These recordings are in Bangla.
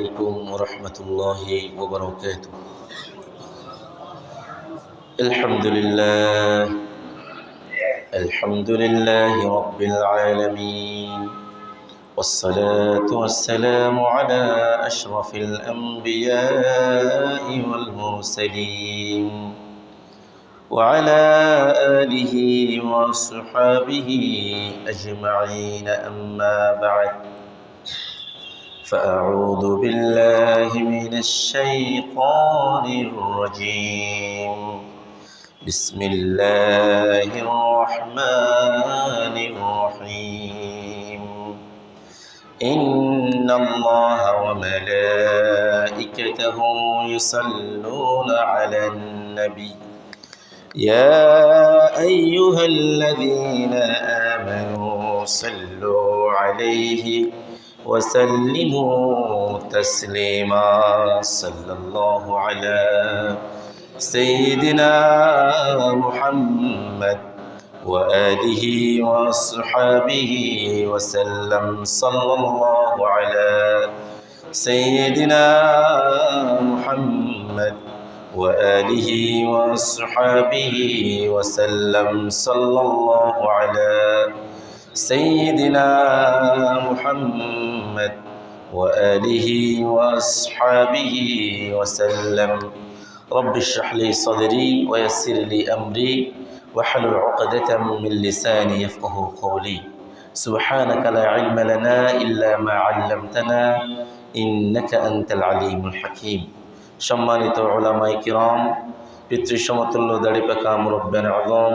عليكم ورحمة الله وبركاته. الحمد لله رب العالمين، والصلاة والسلام على أشرف الأنبياء والمرسلين وعلى آله وصحبه أجمعين، أما بعد، فأعوذ بالله من الشيطان الرجيم. بسم الله الرحمن الرحيم. إن الله وملائكته يصلون على النبي يا أيها الذين آمنوا صلوا عليه وسلموا تسليما. صلى الله على سيدنا محمد وآله وصحبه وسلم. صلى الله على سيدنا محمد وآله وصحبه وسلم. صلى الله على سيدنا محمد وآله وصحبه وسلم. رب اشرح لي صدري ويسر لي أمري واحلل عقدة من لساني يفقه قولي. سبحانك لا علم لنا إلا ما علمتنا إنك أنت العليم الحكيم. সম্মানিত উলামায়ে কিরাম, পিতৃসমতুল্য দাড়িপাকা মুরব্বিয়ান আযম,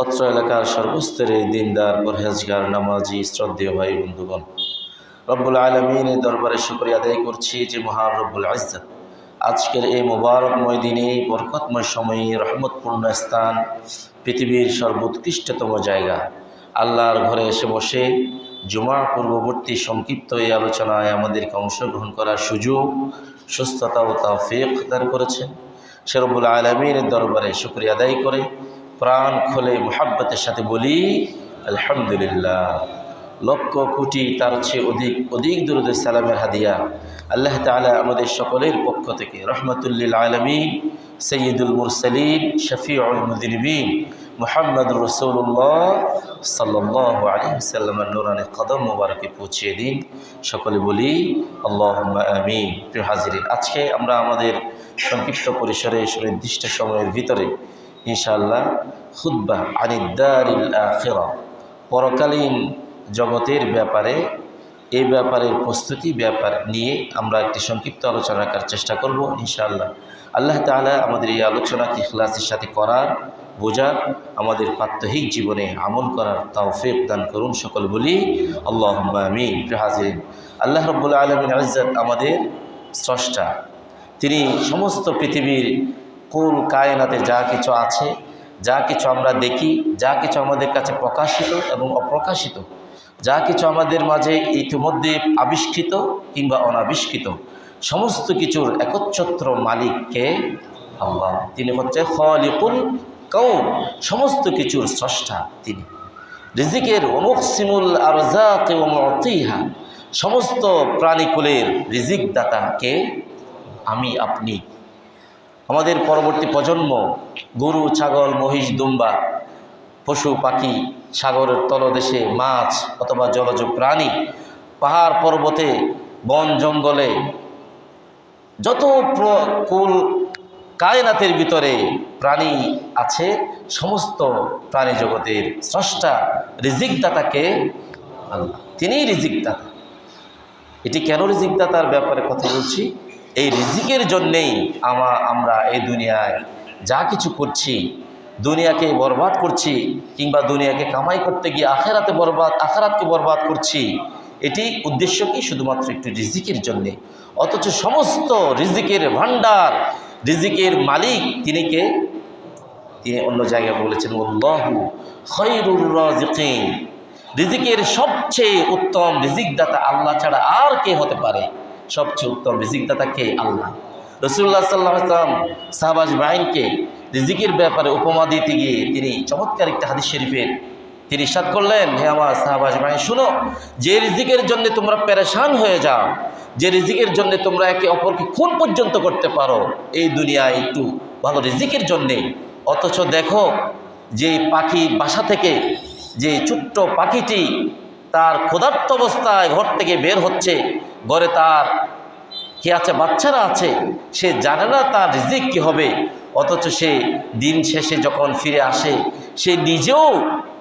অত্র এলাকার সর্বস্তরের দিনদার পরহেজগার নামাজি শ্রদ্ধেয় ভাই বন্ধুগণ, রব্বুল আলামিনের দরবারে শুকরিয়া আদায় করছি যে মহান রব্বুল ইজ্জত আজকের এই মোবারকময় দিনে, বরকতময় সময়ে, রহমতপূর্ণ স্থান, পৃথিবীর সর্বোৎকৃষ্টতম জায়গা আল্লাহর ঘরে এসে বসে জুমা পূর্ববর্তী সংক্ষিপ্ত এই আলোচনায় আমাদেরকে অংশগ্রহণ করার সুযোগ, সুস্থতা ও তৌফিক দান করেছেন। সে রব্বুল আলামিনের দরবারে শুকরিয়া আদায় করে প্রাণ খুলে মুহাব্বতের সাথে বলি আলহামদুলিল্লাহ। লক্ষ কোটি তার চেয়ে অধিক দুরূদ সালামের হাদিয়া আল্লাহ তাআলা আমাদের সকলের পক্ষ থেকে রহমাতুল্লিল আলামিন সাইয়্যিদুল মুরসালিন শফিউল মুযনিবিন মুহাম্মদুর রাসূলুল্লাহ সাল্লাল্লাহু আলাইহি ওয়াসাল্লামের নূরানি কদম মোবারকে পৌঁছিয়ে দিন। সকলে বলি আল্লাহুম্মা আমিন। প্রিয় হাজিরিন, আজকে আমরা আমাদের সংক্ষিপ্ত পরিসরে সুনির্দিষ্ট সময়ের ভিতরে ইনশাআল্লাহ খুতবা আনিদ্দারিল আখিরা, পরকালীন জগতের ব্যাপারে, এই ব্যাপারের প্রস্তুতি ব্যাপার নিয়ে আমরা একটি সংক্ষিপ্ত আলোচনা রাখার চেষ্টা করব ইনশাআল্লাহ। আল্লাহ তাআলা আমাদের এই আলোচনাকে ইখলাসের সাথে করার, বোঝার, আমাদের প্রাত্যহিক জীবনে আমল করার তৌফিক দান করুন। সকল বলি আল্লাহুম্মা আমিন। প্রিয় হাজিরিন, আল্লাহ রাব্বুল আলামিন ইজ্জত আমাদের স্রষ্টা। তিনি সমস্ত পৃথিবীর কুল কায়নাতে যা কিছু আছে, যা কিছু আমরা দেখি, যা কিছু আমাদের কাছে প্রকাশিত এবং অপ্রকাশিত, যা কিছু আমাদের মাঝে ইতিমধ্যে আবিষ্কৃত কিংবা অনাবিষ্কৃত, সমস্ত কিছুর একচ্ছত্র মালিককে আল্লাহ। তিনি হচ্ছে খালিকুল কাউন, সমস্ত কিছুর স্রষ্টা তিনি। রিজিকের ওমুকসিমুল আরযাক ওয়া মুতিহা, সমস্ত প্রাণীকুলের রিজিক দাতাকে আমি, আপনি। আমাদের পরবর্তী প্রজন্ম, গরু, ছাগল, মহিষ, দুম্বা, পশু পাখি, সাগরের তলদেশে মাছ অথবা জলজ প্রাণী, পাহাড় পর্বতে, বন জঙ্গলে, যত কুল কায়নাতের ভিতরে প্রাণী আছে, সমস্ত প্রাণী জগতের স্রষ্টা রিজিক দাতাকে আল্লাহ। তিনিই রিজিক দাতা। এটি কেন রিজিক দাতার ব্যাপারে কথা বলছি? এই রিজিকের জন্যেই আমরা এই দুনিয়ায় যা কিছু করছি, দুনিয়াকে বরবাদ করছি, কিংবা দুনিয়াকে কামাই করতে গিয়ে আখিরাতকে বরবাদ করছি। এটি উদ্দেশ্য কি? শুধুমাত্র একটু রিজিকের জন্যে। অথচ সমস্ত রিজিকের ভান্ডার, রিজিকের মালিক তিনি কে? তিনি অন্য জায়গায় বলেছেন আল্লাহু খায়রুর রাযিকিন। রিজিকের সবচেয়ে উত্তম রিজিকদাতা আল্লাহ ছাড়া আর কে হতে পারে? সবচেয়ে উত্তম রিজিকদাতা কে? আল্লাহ। রাসূলুল্লাহ সাল্লাল্লাহু আলাইহি ওয়াসাল্লাম সাহাবা আজমাইনকে রিজিকের ব্যাপারে উপমা দিতে গিয়ে তিনি চমৎকার একটা হাদিস শরীফের তিনি ইরশাদ করলেন, হে আমার সাহাবা ভাই শুনো, যে রিজিকের জন্য তোমরা পেরেশান হয়ে যাও, যে রিজিকের জন্য তোমরা একে অপরকে খুন পর্যন্ত করতে পারো এই দুনিয়ায় একটু ভালো রিজিকের জন্যে, অথচ দেখো যে পাখি বাসা থেকে, যে ছোট্ট পাখিটি তার ক্ষুধার্ত অবস্থায় ঘর থেকে বের হচ্ছে, ঘরে তার কি আছে, বাচ্চারা আছে, সে জানে না তার রিজিক কি হবে, অথচ সে দিন শেষে যখন ফিরে আসে সে নিজেও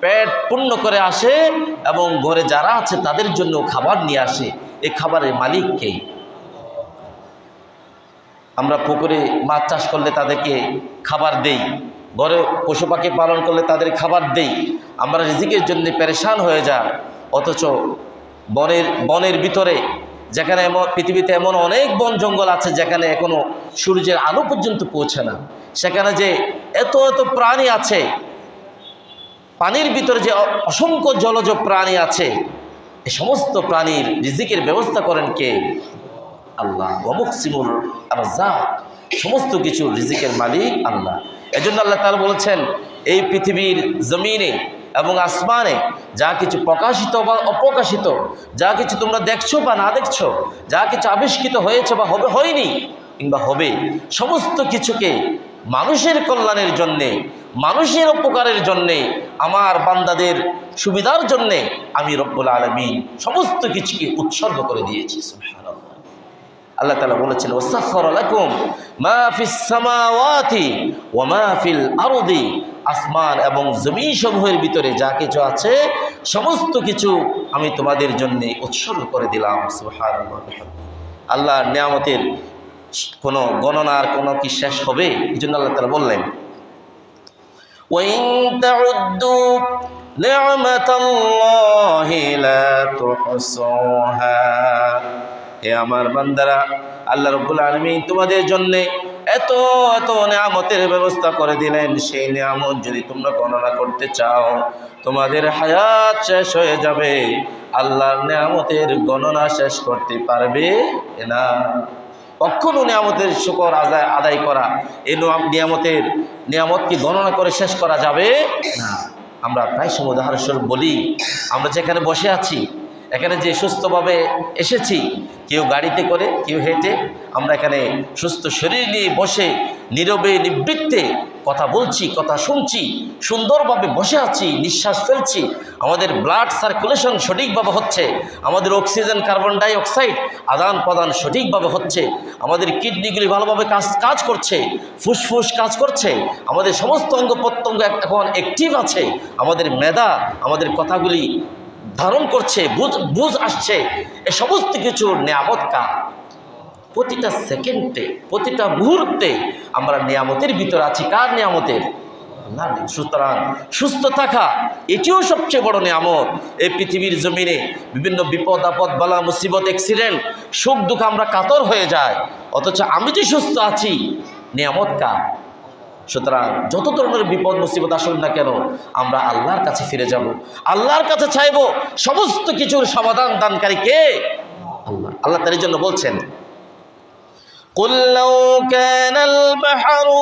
পেট পূর্ণ করে আসে এবং ঘরে যারা আছে তাদের জন্য খাবার নিয়ে আসে। এই খাবারের মালিক কে? আমরা পুকুরে মাছ চাষ করলে তাদেরকে খাবার দেই, ঘরে পশু পাখি পালন করলে তাদের খাবার দেই, আমরা রিজিকের জন্য পেরেশান হয়ে যায়, অথচ বনের ভিতরে যেখানে পৃথিবীতে এমন অনেক বন জঙ্গল আছে যেখানে এখনো সূর্যের আলো পর্যন্ত পৌঁছে না, সেখানে যে এত এত প্রাণী আছে, পানির ভিতরে যে অসংখ্য জলজ প্রাণী আছে, এই সমস্ত প্রাণীর রিজিকের ব্যবস্থা করেন কে? আল্লাহ। ওয়ামুকসিমুল আরযাক, সমস্ত কিছু রিজিকের মালিক আল্লাহ। এজন্য আল্লাহ তাআলা বলেছেন, এই পৃথিবীর জমিনে এবং আসমানে যা কিছু প্রকাশিত বা অপ্রকাশিত, যা কিছু তোমরা দেখছো বা না দেখছো, যা কিছু আবিষ্কৃত হয়েছে বা হবে, হয়নি কিংবা হবে, সমস্ত কিছুকে মানুষের কল্যাণের জন্যে, মানুষের উপকারের জন্যে, আমার বান্দাদের সুবিধার জন্যে আমি রব্বুল আলামিন সমস্ত কিছুকে উৎসর্গ করে দিয়েছি। সুবহানাল্লাহ। আল্লাহ তাআলা বলেছেন, ওয়াসাখখারা লাকুম মা ফিস সামাওয়াতি ওয়া মা ফিল আরদি, আসমান এবং জমিন সমূহের ভিতরে যা কিছু আছে সমস্ত কিছু আমি তোমাদের জন্য উৎসর্গ করে দিলাম। সুবহানাল্লাহ। আল্লাহর নিয়ামতের কোনো গণনার কোনো কি শেষ হবে? এই জন্য আল্লাহ তাআলা বললেন, ওয়াইন তাউদ্দু নি'মাতাল্লাহি লা তুহসুহা। হে আমার বান্দারা, আল্লাহ রাব্বুল আলামিন তোমাদের জন্য এত এত নিয়ামতের ব্যবস্থা করে দিলেন, সেই নিয়ামত যদি তোমরা গণনা করতে চাও তোমাদের হায়াত শেষ হয়ে যাবে, আল্লাহর নিয়ামতের গণনা শেষ করতে পারবে না। কখনো নিয়ামতের শুকর আদায় করা, এই নিয়ামত কি গণনা করে শেষ করা যাবে না। আমরা প্রায় সময় উদাহরণস্বরূপ বলি, আমরা যেখানে বসে আছি, এখানে যে সুস্থভাবে এসেছি, কেউ গাড়িতে করে, কেউ হেঁটে, আমরা এখানে সুস্থ শরীর নিয়ে বসে নীরবে নিবৃত্তে কথা বলছি, কথা শুনছি, সুন্দরভাবে বসে আছি, নিঃশ্বাস ফেলছি, আমাদের ব্লাড সার্কুলেশন সঠিকভাবে হচ্ছে, আমাদের অক্সিজেন কার্বন ডাই অক্সাইড আদান প্রদান সঠিকভাবে হচ্ছে, আমাদের কিডনিগুলি ভালোভাবে কাজ করছে, ফুসফুস কাজ করছে, আমাদের সমস্ত অঙ্গ প্রত্যঙ্গ এখন অ্যাক্টিভ আছে, আমাদের মেধা আমাদের কথাগুলি ধারণ করছে, বুঝ আসছে, এ সমস্ত কিছুর নিয়ামত কার? প্রতিটা সেকেন্ডে, প্রতিটা মুহূর্তে আমরা নিয়ামতের ভিতর আছি। কার নিয়ামতের? আল্লাহর। সুতরাং সুস্থ থাকা এটিও সবচেয়ে বড় নিয়ামত। এই পৃথিবীর জমিনে বিভিন্ন বিপদ আপদ, বালা মুসিবত, অ্যাক্সিডেন্ট, সুখ দুঃখ আমরা কাতর হয়ে যায়, অথচ আমি যে সুস্থ আছি, নিয়ামত কার? সুতরাং যত ধরনের বিপদ মুসিবত আসুন না কেন, আমরা আল্লাহর কাছে ফিরে যাব, আল্লাহর কাছে চাইব। সমস্ত কিছুর সমাধান দানকারী কে? আল্লাহ। আল্লাহ তার জন্য বলছেন, কুল লাউ কানাল বাহরু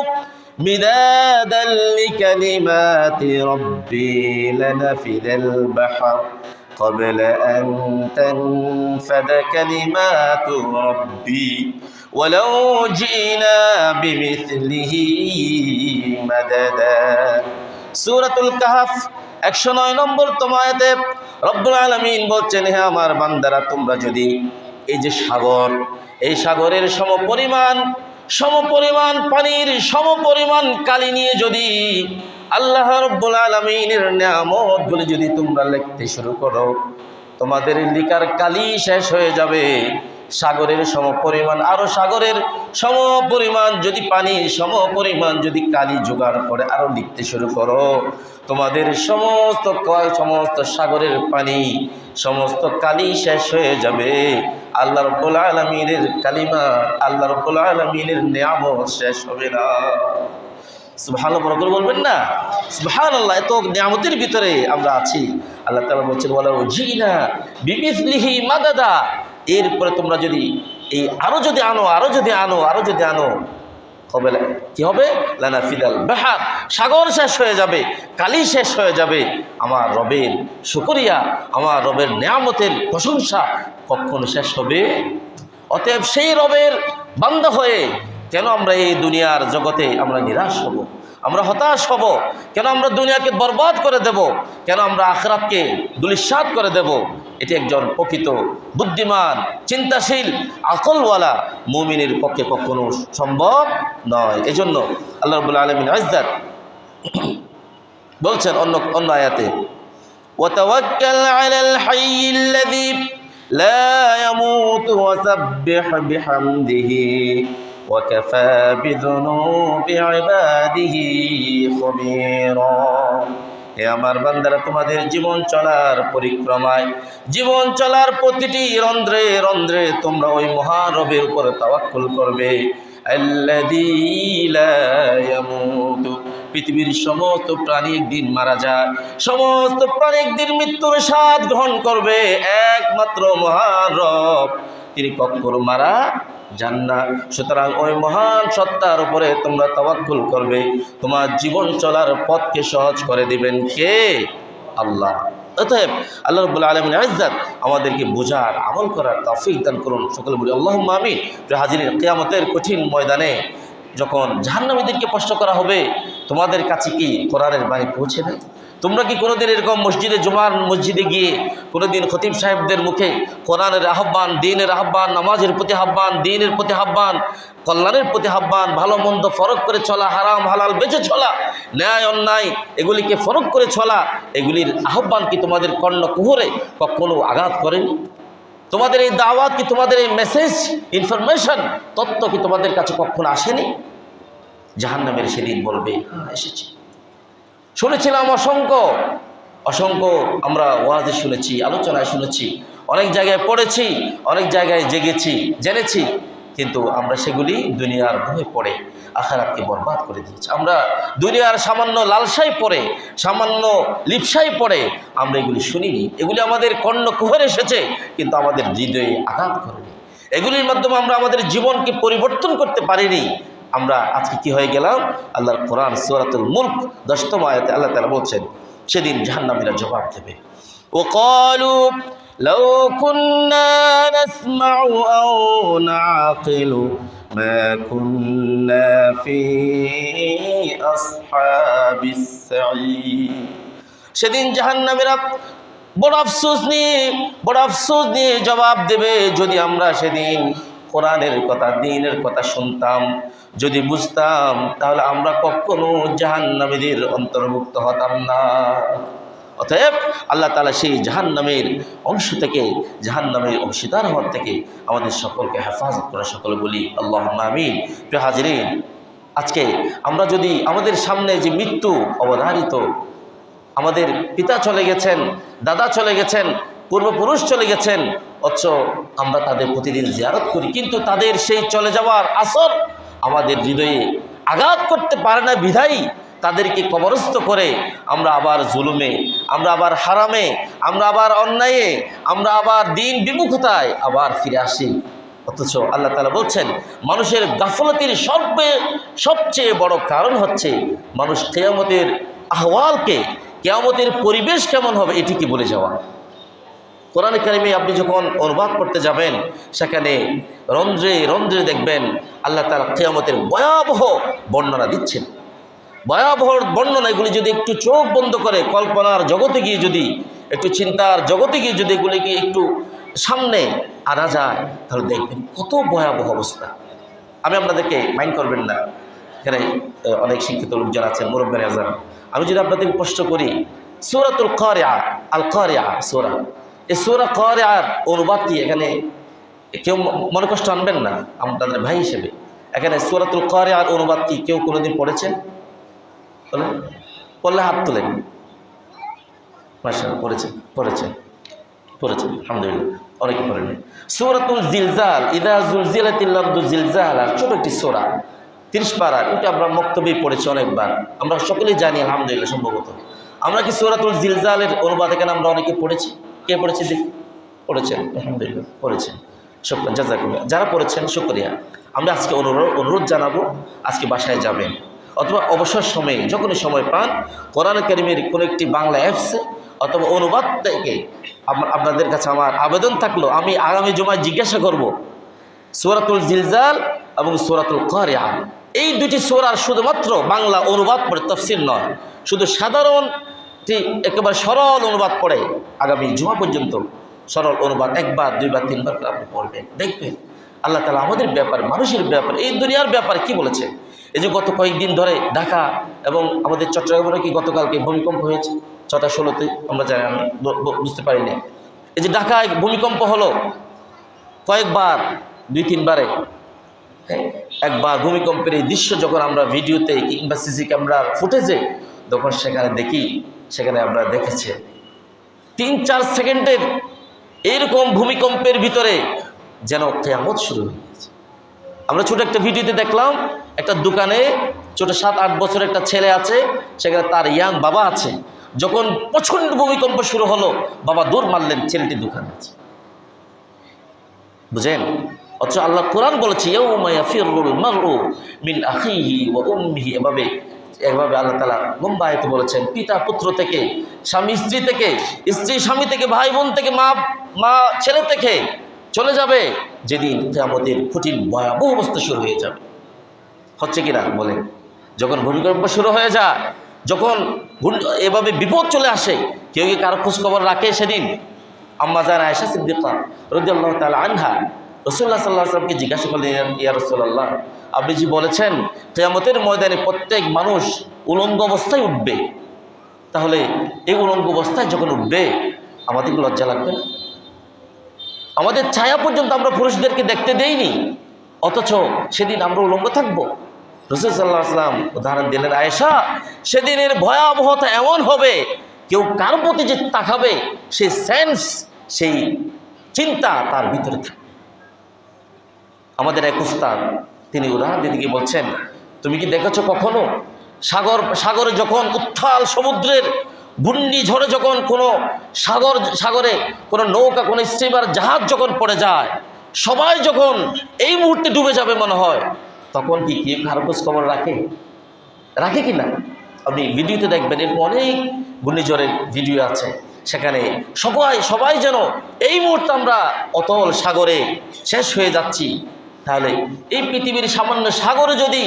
মিদাদান লিকালিমাতি রাব্বি লানাফিদাল বাহর ক্বাবলা আন তানফাদা কালিমাতু রাব্বি ওয়ালাউ জিনা বিমিথলিহি মাদাদা। সূরাতুল কাহফ 109 নম্বর আয়াতে রব্বুল আলামিন বলছেন, হে আমার বান্দারা, তোমরা যদি এই যে সাগর, এই সাগরের সমপরিমাণ পানির সমপরিমাণ কালি নিয়ে যদি আল্লাহ রব্বুল আলামিনের নিয়ামতগুলি যদি তোমরা লিখতে শুরু করো, তোমাদের লিখার কালি শেষ হয়ে যাবে। সাগরের সমপরিমাণ, আরো সাগরের সমপরিমাণ যদি পানি, সমপরিমাণ যদি কালি জোগাড় করে আরো লিখতে শুরু করো, তোমাদের সমস্ত সাগরের পানি, সমস্ত কালি শেষ হয়ে যাবে। আল্লাহ রাব্বুল আলামিনের কালিমা, আল্লাহ রাব্বুল আলামিনের নিয়ামত শেষ হবে না। সুবহানাল্লাহ, বড় করে বলবেন না সুবহানাল্লাহ। এত নিয়ামতের ভিতরে আমরা আছি। আল্লাহ তাআলা বলছেন, ওয়ালাউ জিনা বিমিথলিহি মাদাদা। এরপরে তোমরা যদি এই আরো যদি আনো হবে কি হবে, লানাফিদাল বাহর, সাগর শেষ হয়ে যাবে, কালি শেষ হয়ে যাবে, আমার রবের শুকরিয়া, আমার রবের নেয়ামতের প্রশংসা কখনো শেষ হবে? অতএব সেই রবের বান্দা হয়ে কেন আমরা এই দুনিয়ার জগতে আমরা নিরাশ হব, আমরা হতাশ হব? কেন আমরা দুনিয়াকে বরবাদ করে দেব? কেন আমরা আখিরাতকে ধূলিসাৎ করে দেব? এটি একজন প্রকৃত বুদ্ধিমান, চিন্তাশীল, আকলওয়ালা মুমিনের পক্ষে কখনো সম্ভব নয়। এজন্য আল্লাহ রাব্বুল আলামিন ইজ্জত বলছেন অন্য আয়াতে, ওয়াতাওয়াক্কাল আলাল হাইয়্যিল্লাযী লা ইয়ামুতু ওয়াসাব্বিহ বিহামদিহি ওয়াকাফা বিযুনুবি ইবাদিহি খবীরা। হে আমার বান্দারা, তোমাদের জীবন চলার পরিক্রমায়, জীবন চলার প্রতিটি রন্ধ্রে রন্ধ্রে তোমরা ওই মহান রবের উপর তাওয়াক্কুল করবে, আল্লাযী লা ইয়ামুতু। পৃথিবীর সমস্ত প্রাণী একদিন মারা যায়, সমস্ত প্রাণী একদিন মৃত্যুর স্বাদ গ্রহণ করবে, একমাত্র মহান রব তিনি কখনো মারা যান না। সুতরাং ওই মহান সত্তার উপরে তোমরা তাওয়াক্কুল করবে, তোমার জীবন চলার পথকে সহজ করে দিবেন কে? আল্লাহ। অতএব আল্লাহ রাব্বুল আলামিন ইজ্জত আমাদেরকে বোঝার, আমল করার তৌফিক দান করুন। সকলে বলি আল্লাহুম্মা আমিন। প্রিয় হাজিরিন, কিয়ামতের কঠিন ময়দানে যখন জাহান্নামীদেরকে প্রশ্ন করা হবে, তোমাদের কাছে কি কোরআনের বাণী পৌঁছে দেয়? তোমরা কি কোনোদিন এরকম জুমার মসজিদে গিয়ে কোনোদিন খতিব সাহেবদের মুখে কোরআনের আহ্বান, দ্বীনের আহ্বান, নামাজের প্রতি আহ্বান, দ্বীনের প্রতি আহ্বান, কল্যাণের প্রতি আহ্বান, ভালো মন্দ ফরক করে চলা, হারাম হালাল বেঁচে চলা, ন্যায় অন্যায় এগুলিকে ফরক করে চলা, এগুলির আহ্বান কি তোমাদের কর্ণকুহরে কখনো আঘাত করেনি? তোমাদের এই দাওয়াত কি, তোমাদের এই মেসেজ, ইনফরমেশন, তথ্য কি তোমাদের কাছে কখনো আসেনি? জাহান্নামের সেদিন বলবে, হ্যাঁ এসেছি, শুনেছিলাম অসংখ্য আমরা ওয়াজে শুনেছি, আলোচনায় শুনেছি, অনেক জায়গায় পড়েছি, অনেক জায়গায় জেনেছি, কিন্তু আমরা সেগুলি দুনিয়ার মোহে পড়ে আখিরাতকে বরবাদ করে দিয়েছি। আমরা দুনিয়ার সামান্য লালসায় পড়ে, সামান্য লিপসায় পড়ে আমরা এগুলি শুনিনি, এগুলি আমাদের কর্ণকুহরে এসেছে কিন্তু আমাদের হৃদয়ে আঘাত করেনি। এগুলির মাধ্যমে আমরা আমাদের জীবনকে পরিবর্তন করতে পারিনি। আমরা আজকে কি হয়ে গেলাম? আল্লাহর কোরআন সূরাতুল মুলক 10তম আয়াতে আল্লাহ তাআলা বলছেন, সেদিন জাহান্নামীরা জবাব দেবে, ওয়াকালু লাউ কুন্না নাসমাউ আও নাআকিলু মা কুন্না ফি আসহাবিস সাঈর। সেদিন জাহান্নামীরা বড় আফসোস নিয়ে জবাব দেবে, যদি আমরা সেদিন কোরআনের কথা, দ্বীনের কথা শুনতাম, যদি বুঝতাম, তাহলে আমরা কখনো জাহান্নামীদের অন্তর্ভুক্ত হতাম না। অতএব আল্লাহ তাআলা সেই জাহান্নামের অংশ থেকে, জাহান্নামের অংশীদার হওয়ার থেকে আমাদের সকলকে হেফাজত করা। সকলে বলি আল্লাহুম্মা আমিন। প্রিয় হাজিরিন, আজকে আমরা যদি আমাদের সামনে যে মৃত্যু অবধারিত, আমাদের পিতা চলে গেছেন, দাদা চলে গেছেন, পূর্বপুরুষ চলে গেছেন, অথচ আমরা তাদের প্রতিদিন জিয়ারত করি, কিন্তু তাদের সেই চলে যাওয়ার আসর আমাদের হৃদয়ে আঘাত করতে পারে না বিধায়ী তাদেরকে কবরস্থ করে আমরা আবার জুলুমে, আমরা আবার হারামে, আমরা আবার অন্যায়ে, আমরা আবার দিন বিমুখতায় আবার ফিরে আসি। অথচ আল্লাহ তাআলা বলছেন, মানুষের গাফলতির সবচেয়ে বড় কারণ হচ্ছে মানুষ কিয়ামতের আহওয়ালকে, কিয়ামতের পরিবেশ কেমন হবে এটিকে ভুলে যাওয়া। কোরআনে কারিমে আপনি যখন অনুবাদ করতে যাবেন, সেখানে রন্ধ্রে রন্ধ্রে দেখবেন আল্লাহ তাআলা কিয়ামতের ভয়াবহ বর্ণনা দিচ্ছেন। ভয়াবহ বর্ণনা, এগুলি যদি একটু চোখ বন্ধ করে কল্পনার জগতে গিয়ে, যদি একটু চিন্তার জগতে গিয়ে যদি এগুলিকে একটু সামনে আনা যায়, তাহলে দেখবেন কত ভয়াবহ অবস্থা। আমি আপনাদেরকে মাইন্ড করবেন না, এখানে অনেক শিক্ষিত লোকজন আছেন, মুরব্বির আযম। আমি যদি আপনাদেরকে প্রশ্ন করি, সূরাতুল কারিআ, আল কারিআ সূরা, এই সূরা কারিআর অনুবাদ কি? এখানে কেউ মনে কষ্ট আনবেন না আপনাদের ভাই হিসেবে, এখানে সূরাতুল কারিআর অনুবাদ কি কেউ কোনোদিন পড়েছেন? পড়লে হাত তোলেন। মাশাআল্লাহ, পড়েছেন আলহামদুলিল্লাহ, অনেকে পড়েন। সূরাতুল জিলজাল, ইযা যুলজিলাতিল আরদু জিলজালাহা, ছোট একটি সূরা, 30 পারা, এটা আমরা মক্তবে পড়েছি অনেকবার, আমরা সকলেই জানি আলহামদুলিল্লাহ। সম্ভবত আমরা কি সূরাতুল জিলজালের অনুবাদ এখানে আমরা অনেকে পড়েছি? কে পড়েছি দেখি? পড়েছেন আলহামদুলিল্লাহ, পড়েছেন। শুকরিয়া, জাযাকুমুল্লাহ। যারা পড়েছেন শুকরিয়া। আমরা আজকে অনুরোধ জানাবো, আজকে বাসায় যাবেন অথবা অবসর সময়ে যখনই সময় পান কোরআন কারীমের কোনো একটি বাংলা অ্যাপসে অথবা অনুবাদ থেকে আপনাদের কাছে আমার আবেদন থাকলো, আমি আগামী জুমায় জিজ্ঞাসা করব সূরাতুল জিলজাল এবং সূরাতুল কারিআ, এই দুটি সূরার শুধুমাত্র বাংলা অনুবাদ পড়ে, তাফসীর নয়, শুধু সাধারণ একেবারে সরল অনুবাদ পড়ে আগামী জুমা পর্যন্ত সরল অনুবাদ একবার, দুইবার, তিনবার আপনি পড়বেন, দেখবেন আল্লাহ তাআলা আমাদের ব্যাপার, মানুষের ব্যাপার, এই দুনিয়ার ব্যাপারে কি বলেছে। এই যে গত কয়েকদিন ধরে ঢাকা এবং আমাদের চট্টগ্রামে কি গতকালকে ভূমিকম্প হয়েছে 6টা 16-তে, আমরা জানি, আমি বুঝতে পারি না। এই যে ঢাকায় ভূমিকম্প হলো কয়েকবার, 2-3বারে, একবার ভূমিকম্পের এই দৃশ্য যখন আমরা ভিডিওতে কিংবা সিসি ক্যামেরার ফুটেজে তখন সেখানে আমরা দেখেছি 3-4 সেকেন্ডের এরকম ভূমিকম্পের ভিতরে যেন কিয়ামত শুরু হয়ে গেছে। আমরা ছোট একটা ভিডিওতে দেখলাম, একটা দোকানে ছোট 7-8 বছরের একটা ছেলে আছে, সেখানে তার ইয়াং বাবা আছে, যখন প্রচণ্ড ভূমিকম্প শুরু হলো বাবা দৌড় মারলেন, ছেলেটি দোকানে আছে, বুঝেন। অথচ আল্লাহ কোরআন বলেছে ইয়াউমা ইয়াফিরুল মারউ মিন আখিহি ওয়া উম্মিহি, এভাবে আল্লাহ তাআলা লম্বা আয়াতে বলেছেন, পিতা পুত্র থেকে, স্বামী স্ত্রী থেকে, স্ত্রী স্বামী থেকে, ভাই বোন থেকে, মা ছেলে থেকে চলে যাবে যেদিন কিয়ামতের কঠিন ভয়াবহ অবস্থা শুরু হয়ে যাবে। হচ্ছে কিনা বলেন? যখন ভূমিকম্প শুরু হয়ে যায়, যখন এভাবে বিপদ চলে আসে, কেউ কি কারো খোঁজ খবর রাখে? সেদিন আম্মা জান আয়েশা সিদ্দিকা রাদিয়াল্লাহু তাআলা আনহা রাসূলুল্লাহ সাল্লাল্লাহু আলাইহি ওয়াসাল্লামকে জিজ্ঞাসা করলেন, ইয়া রাসূলুল্লাহ, আপনি যে বলেছেন কিয়ামতের ময়দানে প্রত্যেক মানুষ উলঙ্গ অবস্থায় উঠবে, তাহলে এই উলঙ্গ অবস্থায় যখন উঠবে আমাদের লজ্জা লাগবে না? আমাদের ছায়া পর্যন্ত আমরা পুরুষদেরকে দেখতে দেইনি, অথচ সেদিন আমরা উলঙ্গ থাকবো। রাসূল সাল্লাল্লাহু আলাইহি ওয়াসাল্লাম উদাহরণ দিলেন, আয়েশা, সেদিনের ভয়াবহতা এমন হবে, কেউ কার প্রতি যে তাকাবে সেই সেন্স, সেই চিন্তা তার ভিতরে থাকে। আমাদের এক উস্তাদ তিনি উদাহরণ দিতে গিয়ে বলছেন, তুমি কি দেখেছো কখনো সাগরে যখন উত্তাল সমুদ্রের ঘূর্ণিঝড়ে যখন কোনো সাগরে কোনো নৌকা, কোনো স্টিমার, জাহাজ যখন পড়ে যায়, সবাই যখন এই মুহূর্তে ডুবে যাবে মনে হয়, তখন কি কেউ কারো খোঁজ খবর রাখে কি না? আপনি ভিডিওতে দেখবেন, এরকম অনেক ঘূর্ণিঝড়ের ভিডিও আছে, সেখানে সবাই যেন এই মুহূর্তে আমরা অতল সাগরে শেষ হয়ে যাচ্ছি। তাহলে এই পৃথিবীর সামান্য সাগরে যদি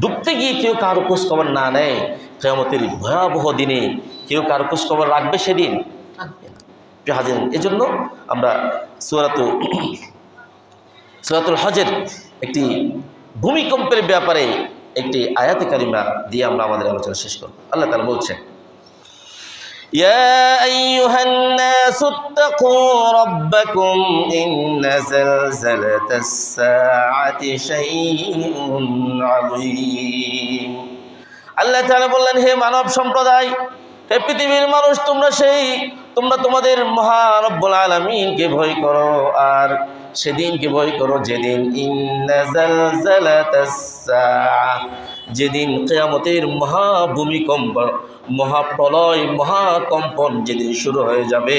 ডুবতে গিয়ে কেউ কারো খোঁজ খবর না নেয়, কিয়ামতের ভয়াবহ দিনে কেউ কারো খোঁজ খবর রাখবে? সেদিন রাখবে না। হাজির, এজন্য আমরা সূরাতুল হজের একটি ভূমিকম্পের ব্যাপারে একটি আয়াতে কারিমা দিয়ে আমরা আমাদের আলোচনা শেষ করব। আল্লাহ তাআলা বলছেন, ইয়া আইয়ুহান নাসু ইত্তাকু রাব্বাকুম ইন্না যালযালাতাস সাআতি শাইউন আযীম। আল্লাহ তাআলা বললেন, হে মানব সম্প্রদায়, হে পৃথিবীর মানুষ, তোমরা তোমাদের মহান রব্বুল আলামিনকে ভয় করো, আর সেদিনকে ভয় করো যেদিন ইন্না যালযালাতাস সাআ, যেদিন কিয়ামতের মহাভূমিকম্প, মহাপ্রলয়, মহাকম্পন যেদিন শুরু হয়ে যাবে,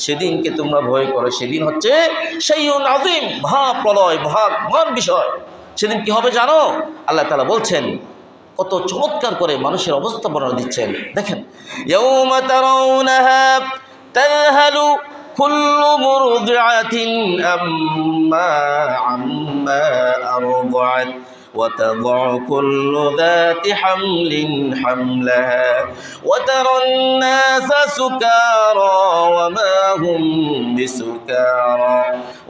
সেদিনকে তোমরা ভয় করো। সেদিন হচ্ছে শাইউন আযীম, মহাপ্রলয়, মহান বিষয়। সেদিন কি হবে জানো? আল্লাহ তাআলা বলছেন, কত চমৎকার করে মানুষের অবস্থা বর্ণনা দিচ্ছেন। দেখেন, ইয়াউমা তারাউনাহা তাযহালু কুল্লু মুরদিআতিন আম্মা আরদাআত ওয়া তাযউ কুল্লু যাতি হামলিন হামলাহা ওয়া তারান নাসা সুকারা ওয়া মা হুম বিসুকারা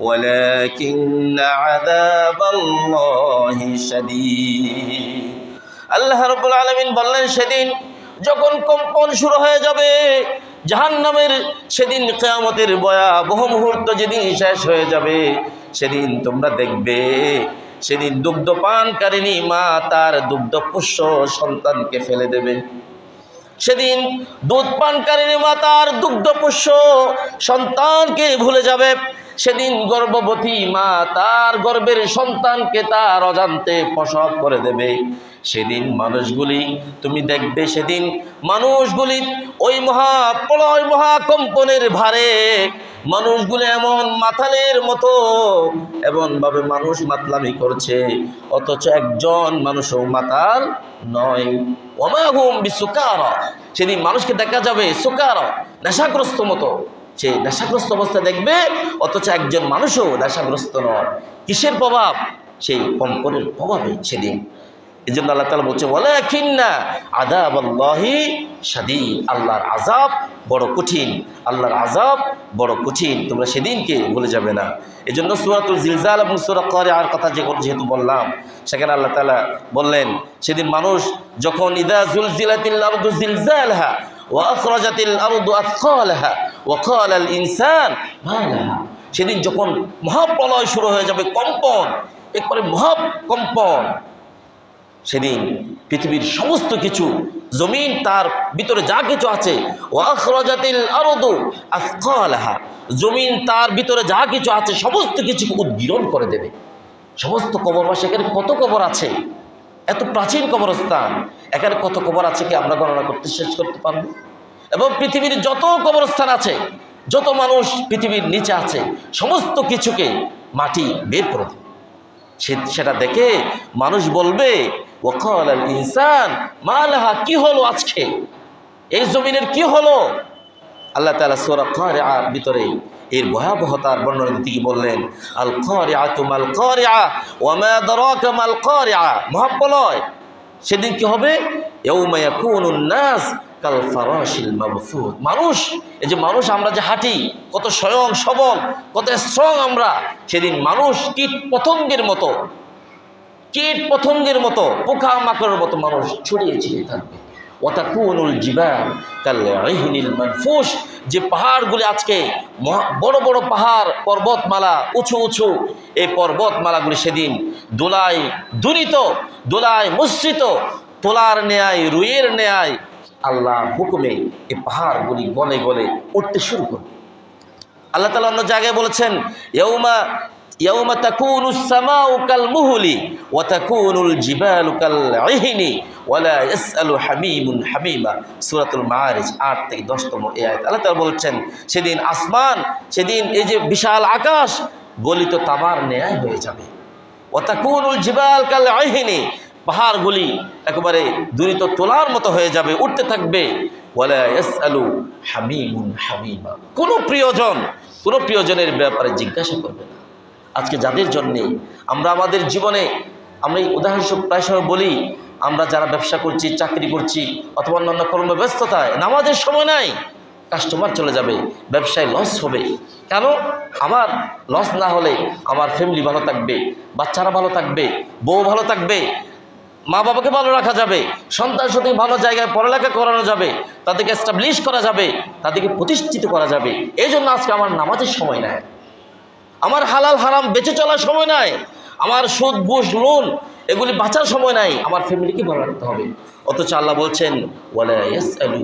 ওয়ালাকিন্না আযাবাল্লাহি শাদীদ। আল্লাহ রাব্বুল আলামিন বললেন, সেদিন যখন কম্পন শুরু হয়ে যাবে জাহান্নামের, সেদিন কিয়ামতের ভয়াবহ মুহূর্ত যেদিন শেষ হয়ে যাবে, সেদিন তোমরা দেখবে, সেদিন দুগ্ধপানকারিণী মা তার দুগ্ধপোষ্য সন্তানকে ফেলে দেবে। সেদিন দুধ পানকারিণী মা তার দুগ্ধপোষ্য সন্তানকে ভুলে যাবে। সেদিন গর্ভবতী মা তার গর্ভের সন্তানকে তার অজান্তে প্রসব করে দেবে। সেদিন মানুষগুলি, তুমি দেখবে সেদিন মানুষগুলি ওই মহাপ্রলয় মহাকম্পনের ভারে মানুষগুলো এমন মাতালের মতো এমনভাবে মানুষ মাতলামি করছে, অথচ একজন মানুষও মাতাল নয়। ওমা হুম বিসুকারা, সেদিন মানুষকে দেখা যাবে সুকারা, নেশাগ্রস্ত মতো, সে নেশাগ্রস্ত অবস্থায় দেখবে, অথচ একজন মানুষও নেশাগ্রস্ত নয়। কিসের প্রভাব? সেই কম্পনের প্রভাবে সেদিন। এই জন্য আল্লাহ তাআলা বলছে ওয়ালাকিন্না আযাবাল্লাহি শাদীদ, আল্লাহর আযাব বড় কঠিন, আল্লাহর আযাব বড় কঠিন, তোমরা সেদিনকে ভুলে যাবে না। এই জন্য সূরাতুল জিলজাল এবং সূরা কারিআর কথা যেহেতু বললাম, সেখানে আল্লাহ তাআলা বললেন সেদিন মানুষ যখন ইযা যুলজিলাতিল আরদু জিলজালাহা ওয়া আখরাজাতিল আরদু আথকালাহা ওয়া ক্বালাল ইনসান মা লাহা, সেদিন যখন মহাপ্রলয় শুরু হয়ে যাবে, কম্পন, একবারে মহাকম্পন, সেদিন পৃথিবীর সমস্ত কিছু, জমিন তার ভিতরে যা কিছু আছে, ওয়া আখরাজাতিল আরদু আথকালাহা, জমিন তার ভিতরে যা কিছু আছে সমস্ত কিছুকে উদ্গীরণ করে দেবে। সমস্ত কবরবাসী, এখানে কত কবর আছে, এত প্রাচীন কবরস্থান, এখানে কত কবর আছে কি আমরা গণনা করতে শেষ করতে পারবো? এবং পৃথিবীর যত কবরস্থান আছে, যত মানুষ পৃথিবীর নিচে আছে, সমস্ত কিছুকে মাটি বের করে দেবে। সেটা দেখে মানুষ বলবে ওয়াকালাল ইনসান মা লাহা, কি হলো আজকে, এই জমিনের কি হলো? আল্লাহ তাআলা সূরা কারিআর ভিতরে এর ভয়াবহতার বর্ণনা দিতে গিয়ে বললেন আল কারিআতু মাল কারিআ ওয়া মা আদরাকা মাল কারিআ, মহাপ্রলয় সেদিন কি হবে? ইয়াউমা ইয়াকুনুন নাস কাল ফারাশিল মাবসুত, মানুষ, এই যে মানুষ আমরা যে হাঁটি, কত স্বয়ং সবল, কত স্ট্রং আমরা, সেদিন মানুষ কীট পতঙ্গের মতো, কীট পতঙ্গের মতো, পোকা মাকড়ের মতো মানুষ ছড়িয়ে ছিটিয়ে থাকবে। ওয়াতাকুনুল জিবাল কাল-ইহনিল মানফুশ, যে পাহাড়গুলি আজকে বড় বড় পাহাড়, পর্বতমালা, উঁচু উঁচু, এই পর্বতমালাগুলি সেদিন দোলায় দুরিত, দোলায় মুসৃত, তোলার ন্যায়, রুইয়ের ন্যায় আল্লাহর হুকুমে এই পাহাড়গুলি গলে গলে উঠতে শুরু করবে। আল্লাহ তাআলা অন্য জায়গায় বলেছেন ইয়াউমা তাকুনুস সামাউ কাল মুহলি ওয়া তাকুনুল জিবালু কাল ইহনি ওয়া লা ইয়াসআলু হামিমুন হামিমা, সূরাতুল মাআরিজ 8 থেকে 10তম এই আয়াত। আল্লাহ তাআলা বলছেন সেদিন আসমান, সেদিন এই যে বিশাল আকাশ গলিত তামার ন্যায় হয়ে যাবে। ওয়া তাকুনুল জিবাল কাল ইহনি, পাহাড়গুলি একেবারে দুরিত তোলার মতো হয়ে যাবে, উঠতে থাকবে। ওয়ালা ইয়াসআলু হামিমুন হামিমা, কোনো প্রিয়জনের ব্যাপারে জিজ্ঞাসা করবে না। আজকে যাদের জন্যে আমরা আমাদের জীবনে, আমরা এই উদাহরণস্বরূপ প্রায় সময় বলি, আমরা যারা ব্যবসা করছি, চাকরি করছি, অথবা অন্যান্য কর্মব্যস্ততায় নামাজের সময় নাই, কাস্টমার চলে যাবে, ব্যবসায় লস হবে। কেন? আমার লস না হলে আমার ফ্যামিলি ভালো থাকবে, বাচ্চারা ভালো থাকবে, বউ ভালো থাকবে, মা বাবাকে ভালো রাখা যাবে, সন্তান সাথে ভালো জায়গায় পড়ালেখা করানো যাবে, তাদেরকে এস্টাবলিশ করা যাবে, তাদেরকে প্রতিষ্ঠিত করা যাবে। এই জন্য আজকে আমার নামাজের সময় নাই, আমার হালাল হারাম বেঁচে চলার সময় নাই, আমার সুদ ঘুষ লোন এগুলি বাঁচার সময় নাই, আমার ফ্যামিলিকে ভালো রাখতে হবে। অথচ আল্লাহ বলছেন ওয়ালা ইয়াসআলু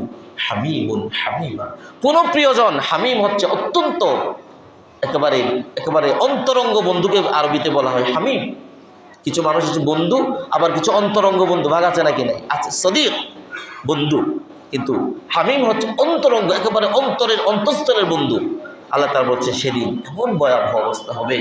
হামিমুন হামিমা, কোন প্রিয়জন, হামিম হচ্ছে অত্যন্ত একেবারে অন্তরঙ্গ বন্ধুকে আরবিতে বলা হয় হামিম। কিছু মানুষ হচ্ছে বন্ধু, আবার কিছু অন্তরঙ্গ বন্ধু, ভাগ আছে নাকি নাই? আছে, সদীক বন্ধু, কিন্তু হামিম হচ্ছে অন্তরঙ্গ, একেবারে অন্তরের অন্তঃস্থলের বন্ধু। আল্লাহ তাআলা বলছে সেদিন এমন ভয়াবহ অবস্থা হবে,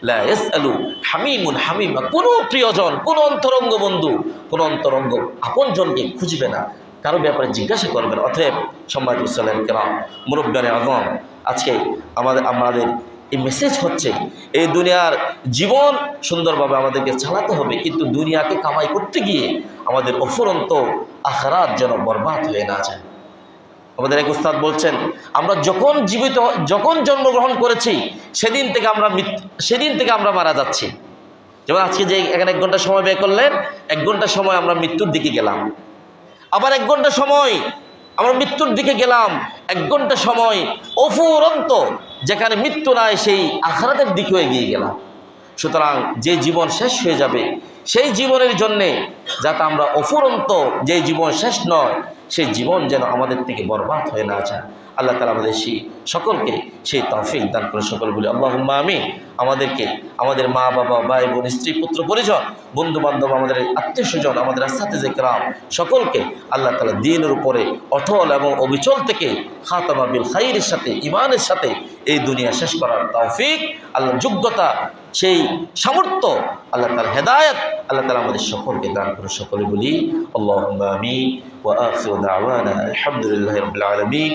লা ইয়াসআলু হামিমুন হামিমা, কোনো প্রিয়জন, কোনো অন্তরঙ্গ বন্ধু, কোনো অন্তরঙ্গ আপনজনকে খুঁজবে না, কারো ব্যাপারে জিজ্ঞাসা করবে না। অতএব সম্মানিত মুসলিম কেরাম, মুরব্বিয়ানে আযম, আজকে আমাদের এই মেসেজ হচ্ছে এই দুনিয়ার জীবন সুন্দরভাবে আমাদেরকে চালাতে হবে, কিন্তু দুনিয়াকে কামাই করতে গিয়ে আমাদের অফুরন্ত আখিরাত যেন বরবাদ হয়ে না যায়। আমাদের এক উস্তাদ বলছেন আমরা যখন জন্মগ্রহণ করেছি সেদিন থেকে আমরা মারা যাচ্ছি। যেমন আজকে যে এখানে 1 ঘন্টা সময় ব্যয় করলেন, 1 ঘন্টা সময় আমরা মৃত্যুর দিকে গেলাম, আবার 1 ঘন্টা সময় আমরা মৃত্যুর দিকে গেলাম, 1 ঘন্টা সময় অফুরন্ত যেখানে মৃত্যু নাই সেই আখিরাতের দিকে এগিয়ে গেলাম। সুতরাং যে জীবন শেষ হয়ে যাবে সেই জীবনের জন্যে যাতে আমরা অফুরন্ত, যে জীবন শেষ নয় সেই জীবন যেন আমাদের থেকে বরবাদ হয়ে না যায়। আল্লাহ তাআলা আমাদের সকলকে সেই তৌফিক দান করে। সকল বলি আল্লাহুম্মা আমিন। আমাদেরকে, আমাদের মা বাবা, ভাই বোন, স্ত্রী, পুত্র পরিজন, বন্ধু বান্ধব, আমাদের আত্মীয় স্বজন, আমাদের আসহাবে কেরাম সকলকে আল্লাহ তাআলা দ্বীনের উপরে অটল এবং অবিচল থেকে খাতামা বিল খাইরের সাথে, ঈমানের সাথে এই দুনিয়া শেষ করার তৌফিক, আল্লাহর যোগ্যতা, সেই সামর্থ্য, আল্লাহ তাআলার হেদায়েত আল্লাহ তাআলা আমাদের সকলকে দান করে। সকলে বলি আল্লাহুম্মা আমিন। ওয়া আখিরু দাওয়ানা আলহামদুলিল্লাহি রাব্বিল আলামিন।